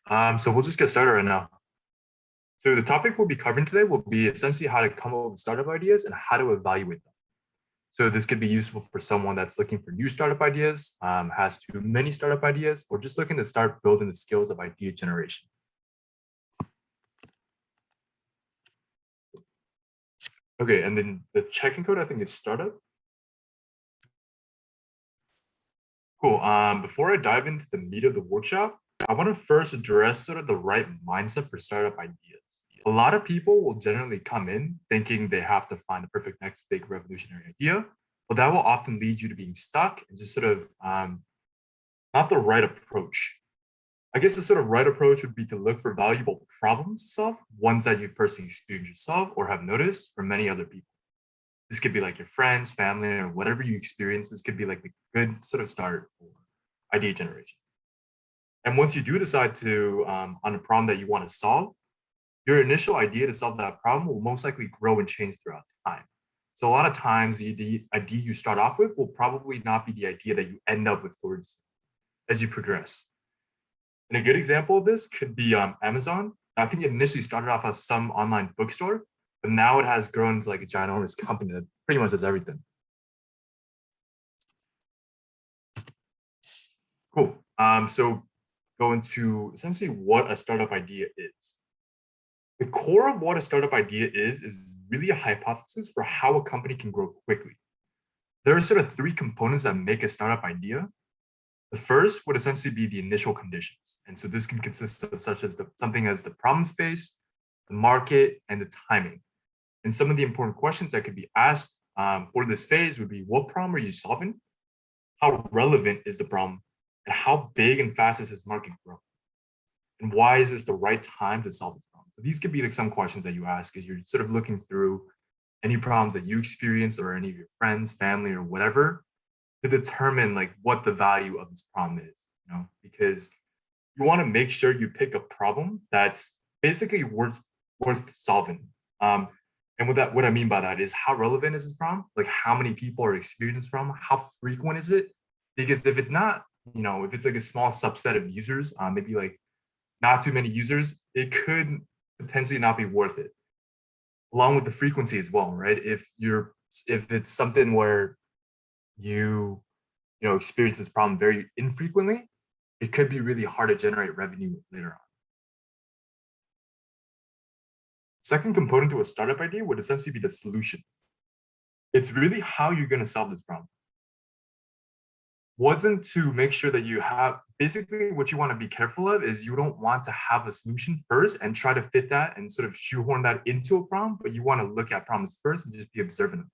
So we'll just get started right now. So the topic we'll be covering today will be essentially how to come up with startup ideas and how to evaluate them. So this could be useful for someone that's looking for new startup ideas, has too many startup ideas, or just looking to start building the skills of idea generation. Okay, and then the checking code, I think is startup. Cool. Before I dive into the meat of the workshop, I want to first address sort of the right mindset for startup ideas. A lot of people will generally come in thinking they have to find the perfect next big revolutionary idea, but that will often lead you to being stuck and just sort of not the right approach. I guess the sort of right approach would be to look for valuable problems to solve, ones that you've personally experienced yourself or have noticed from many other people. This could be like your friends, family, or whatever you experience. This could be like a good sort of start for idea generation. And once you do decide to on a problem that you want to solve, your initial idea to solve that problem will most likely grow and change throughout time. So a lot of times the idea you start off with will probably not be the idea that you end up with towards as you progress. And a good example of this could be Amazon. I think it initially started off as some online bookstore, but now it has grown to like a ginormous company that pretty much does everything. Cool. So go into essentially what a startup idea is. The core of what a startup idea is really a hypothesis for how a company can grow quickly. There are sort of three components that make a startup idea. The first would essentially be the initial conditions. And so this can consist of such as something as the problem space, the market, and the timing. And some of the important questions that could be asked for this phase would be, what problem are you solving? How relevant is the problem? And how big and fast is this market growing? And why is this the right time to solve this problem? So these could be like some questions that you ask as you're sort of looking through any problems that you experience or any of your friends, family, or whatever to determine like what the value of this problem is, because you want to make sure you pick a problem that's basically worth solving. And what I mean by that is how relevant is this problem? Like how many people are experiencing this problem? How frequent is it? Because if it's not, if it's like a small subset of users, maybe like not too many users, it could potentially not be worth it. Along with the frequency as well, right? If it's something where you experience this problem very infrequently, it could be really hard to generate revenue later on. Second component to a startup idea would essentially be the solution. It's really how you're going to solve this problem. Wasn't to make sure that you have basically what you want to be careful of is you don't want to have a solution first and try to fit that and sort of shoehorn that into a problem, but you want to look at problems first and just be observant of that.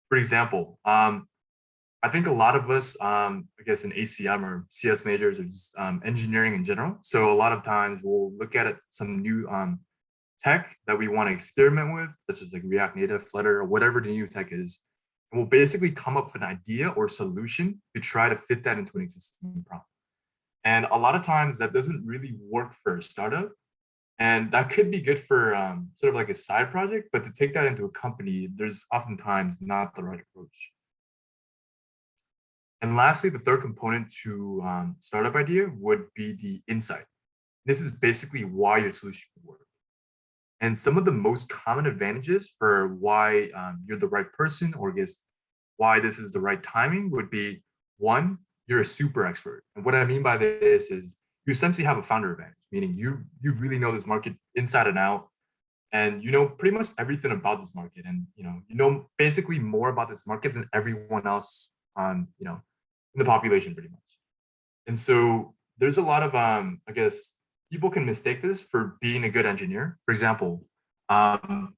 For example, I think a lot of us, I guess in ACM or CS majors or just engineering in general. So a lot of times we'll look at some new tech that we want to experiment with, such as like React Native, Flutter, or whatever the new tech is. And we'll basically come up with an idea or solution to try to fit that into an existing problem. And a lot of times that doesn't really work for a startup. And that could be good for sort of like a side project, but to take that into a company, there's oftentimes not the right approach. And lastly, the third component to startup idea would be the insight. This is basically why your solution would work. And some of the most common advantages for why you're the right person, or I guess why this is the right timing, would be one, you're a super expert. And what I mean by this is you essentially have a founder advantage, meaning you really know this market inside and out, and you know pretty much everything about this market, and you know basically more about this market than everyone else on in the population pretty much. And so there's a lot of I guess people can mistake this for being a good engineer. For example,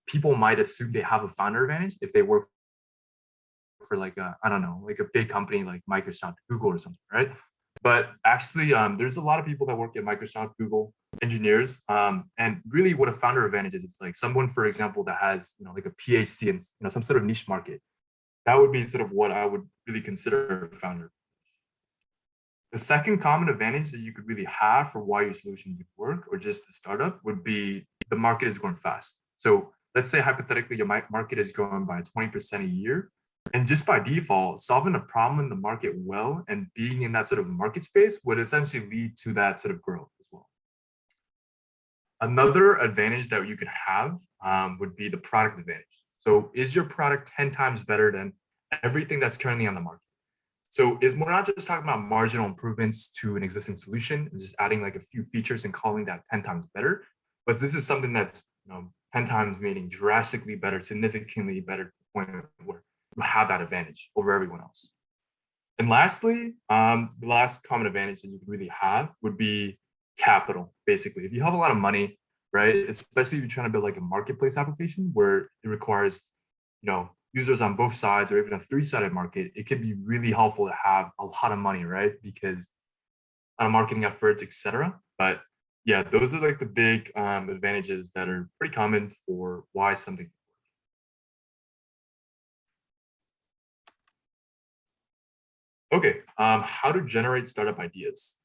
people might assume they have a founder advantage if they work for like I don't know, like a big company like Microsoft, Google, or something, right? But actually, there's a lot of people that work at Microsoft, Google, engineers, and really, what a founder advantage is like someone, for example, that has like a PhD in some sort of niche market. That would be sort of what I would really consider a founder. The second common advantage that you could really have for why your solution would work or just the startup would be the market is growing fast. So let's say hypothetically your market is growing by 20% a year. And just by default, solving a problem in the market well and being in that sort of market space would essentially lead to that sort of growth as well. Another advantage that you could have would be the product advantage. So is your product 10 times better than everything that's currently on the market? So is we're not just talking about marginal improvements to an existing solution and just adding like a few features and calling that 10 times better, but this is something that's 10 times meaning drastically better, significantly better to the point where you have that advantage over everyone else. And lastly, the last common advantage that you could really have would be capital, basically. If you have a lot of money, right, especially if you're trying to build like a marketplace application where it requires, users on both sides or even a three-sided market, it could be really helpful to have a lot of money, right? Because marketing efforts, etc. But yeah, those are like the big advantages that are pretty common for why something. Okay, how to generate startup ideas.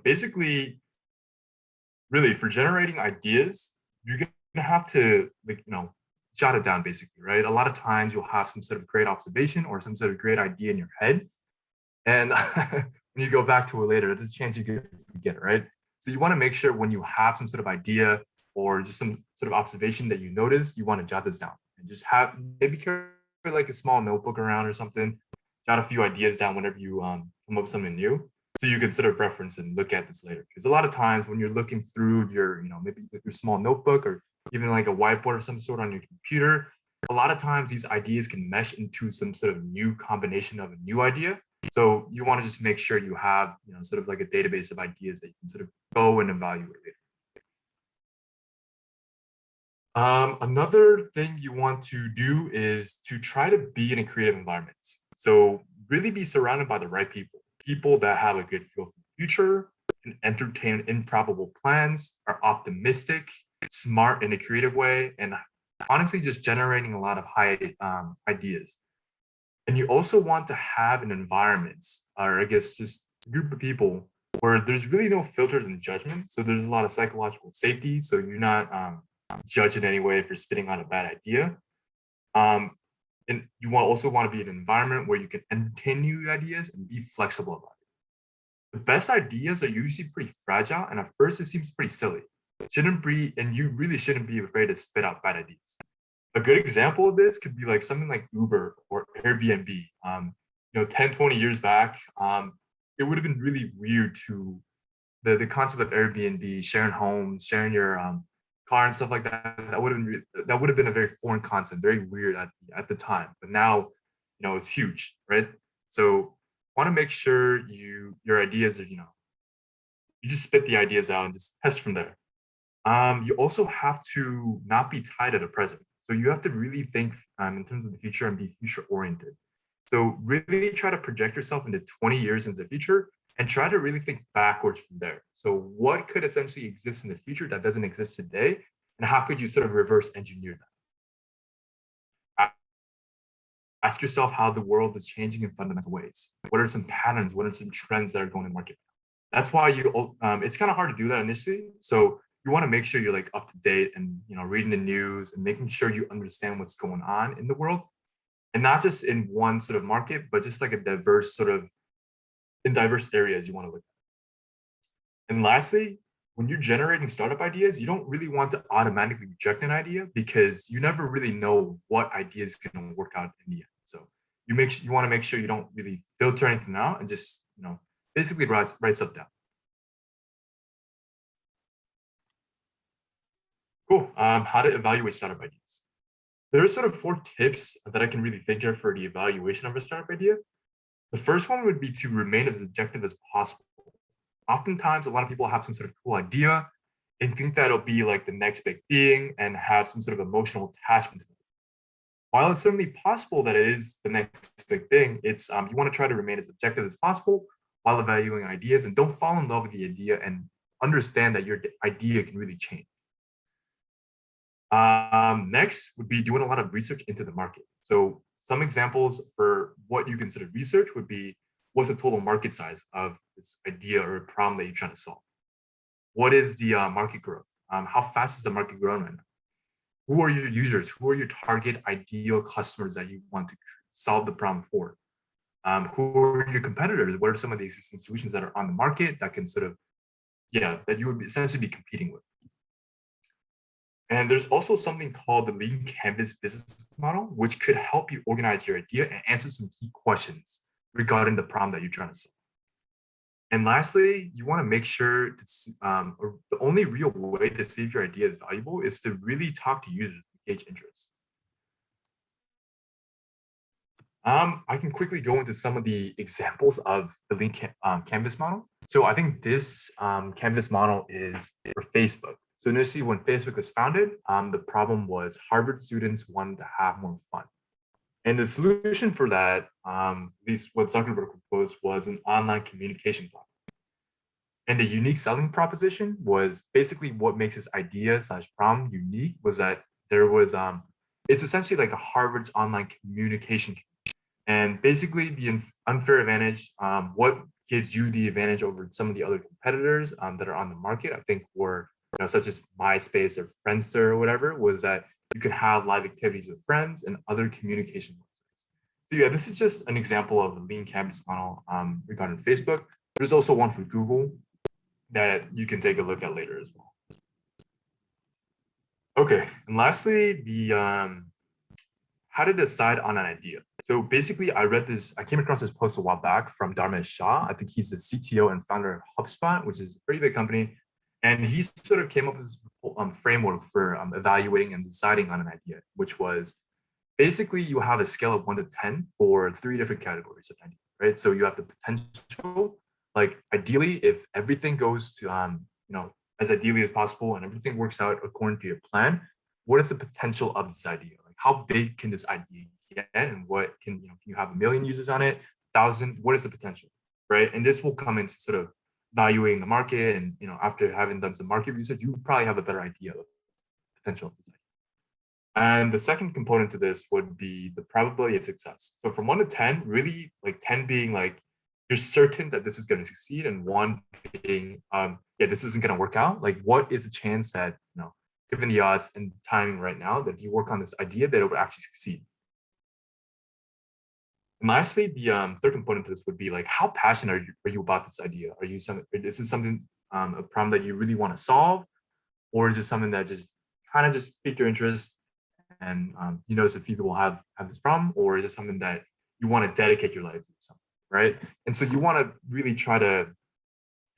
Basically, really for generating ideas, you're gonna have to jot it down basically, right? A lot of times you'll have some sort of great observation or some sort of great idea in your head. And when you go back to it later, there's a chance you could forget it, right? So you want to make sure when you have some sort of idea or just some sort of observation that you notice, you want to jot this down and just have maybe carry like a small notebook around or something, jot a few ideas down whenever you come up with something new. So you can sort of reference and look at this later. Because a lot of times when you're looking through your, maybe like your small notebook or even like a whiteboard of some sort on your computer, a lot of times these ideas can mesh into some sort of new combination of a new idea. So you want to just make sure you have, sort of like a database of ideas that you can sort of go and evaluate later. Another thing you want to do is to try to be in a creative environment. So really be surrounded by the right people, people that have a good feel for the future, can entertain improbable plans, are optimistic, smart in a creative way, and honestly just generating a lot of high ideas. And you also want to have an environment, or I guess just a group of people where there's really no filters and judgment. So there's a lot of psychological safety. So you're not judged in any way for spitting out a bad idea. Um, and you also want to be in an environment where you can entertain new ideas and be flexible about it. The best ideas are usually pretty fragile, and at first it seems pretty silly. Shouldn't be, and you really shouldn't be afraid to spit out bad ideas. A good example of this could be like something like Uber or Airbnb. 10, 20 years back, it would have been really weird to the concept of Airbnb, sharing homes, sharing your car and stuff like that. That would have been a very foreign concept, very weird at the time. But now, it's huge, right? So want to make sure your ideas are, you just spit the ideas out and just test from there. You also have to not be tied to the present. So you have to really think in terms of the future and be future oriented. So really try to project yourself into 20 years into the future and try to really think backwards from there. So what could essentially exist in the future that doesn't exist today? And how could you sort of reverse engineer that? Ask yourself how the world is changing in fundamental ways. What are some patterns? What are some trends that are going to market? That's why it's kind of hard to do that initially. So you want to make sure you're like up to date and reading the news and making sure you understand what's going on in the world, and not just in one sort of market, but just like a diverse sort of in diverse areas you want to look at. And lastly, when you're generating startup ideas, you don't really want to automatically reject an idea because you never really know what idea is going to work out in the end. So you want to make sure you don't really filter anything out and just basically write stuff down. Cool. How to evaluate startup ideas. There are sort of 4 tips that I can really think of for the evaluation of a startup idea. The first one would be to remain as objective as possible. Oftentimes, a lot of people have some sort of cool idea and think that it'll be like the next big thing and have some sort of emotional attachment to it. While it's certainly possible that it is the next big thing, it's you want to try to remain as objective as possible while evaluating ideas and don't fall in love with the idea and understand that your idea can really change. Next would be doing a lot of research into the market. So some examples for what you consider research would be what's the total market size of this idea or problem that you're trying to solve? What is the market growth? How fast is the market growing right now? Who are your users? Who are your target ideal customers that you want to solve the problem for? Who are your competitors? What are some of the existing solutions that are on the market that can sort of, yeah, that you would essentially be competing with? And there's also something called the lean canvas business model, which could help you organize your idea and answer some key questions regarding the problem that you're trying to solve. And lastly, you want to make sure or the only real way to see if your idea is valuable is to really talk to users to gauge interest. I can quickly go into some of the examples of the canvas model. So I think this canvas model is for Facebook. So initially when Facebook was founded, the problem was Harvard students wanted to have more fun. And the solution for that, at least what Zuckerberg proposed, was an online communication platform. And the unique selling proposition was basically what makes this idea slash problem unique was that there was, it's essentially like a Harvard's online communication. And basically the unfair advantage, what gives you the advantage over some of the other competitors that are on the market, I think were, such as MySpace or Friendster or whatever, was that you could have live activities with friends and other communication websites. So yeah, this is just an example of a lean canvas model regarding Facebook. There's also one for Google that you can take a look at later as well. Okay, and lastly, the how to decide on an idea. So basically, I came across this post a while back from Dharmesh Shah. I think he's the CTO and founder of HubSpot, which is a pretty big company. And he sort of came up with this framework for evaluating and deciding on an idea, which was basically you have a scale of 1 to 10 for 3 different categories of idea, right? So you have the potential, like ideally, if everything goes to, as ideally as possible and everything works out according to your plan, what is the potential of this idea? Like how big can this idea get and what can you have 1 million users on it, 1,000, what is the potential, right? And this will come into sort of evaluating the market and, after having done some market research, you probably have a better idea of the potential of this idea. And the second component to this would be the probability of success. So from 1 to 10, really like 10 being like, you're certain that this is going to succeed, and 1 being, this isn't going to work out. Like what is the chance that, given the odds and timing right now, that if you work on this idea, that it would actually succeed? And lastly, the third component to this would be like, how passionate are you about this idea? Is this something, a problem that you really want to solve? Or is it something that just kind of just piqued your interest and you notice if people have this problem? Or is it something that you want to dedicate your life to something, right? And so you want to really try to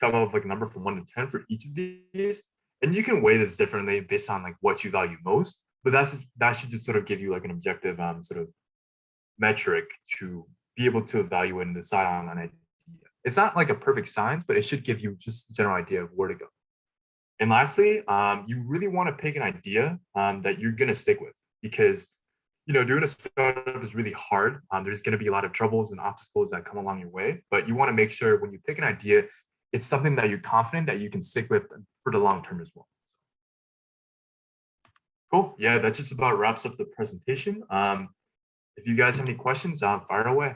come up with like a number from 1 to 10 for each of these. And you can weigh this differently based on like what you value most, but that should just sort of give you like an objective sort of metric to be able to evaluate and decide on an idea. It's not like a perfect science, but it should give you just a general idea of where to go. And lastly, you really want to pick an idea that you're going to stick with, because doing a startup is really hard. There's going to be a lot of troubles and obstacles that come along your way, but you want to make sure when you pick an idea, it's something that you're confident that you can stick with for the long term as well. Cool. Yeah, that just about wraps up the presentation. If you guys have any questions, fire away.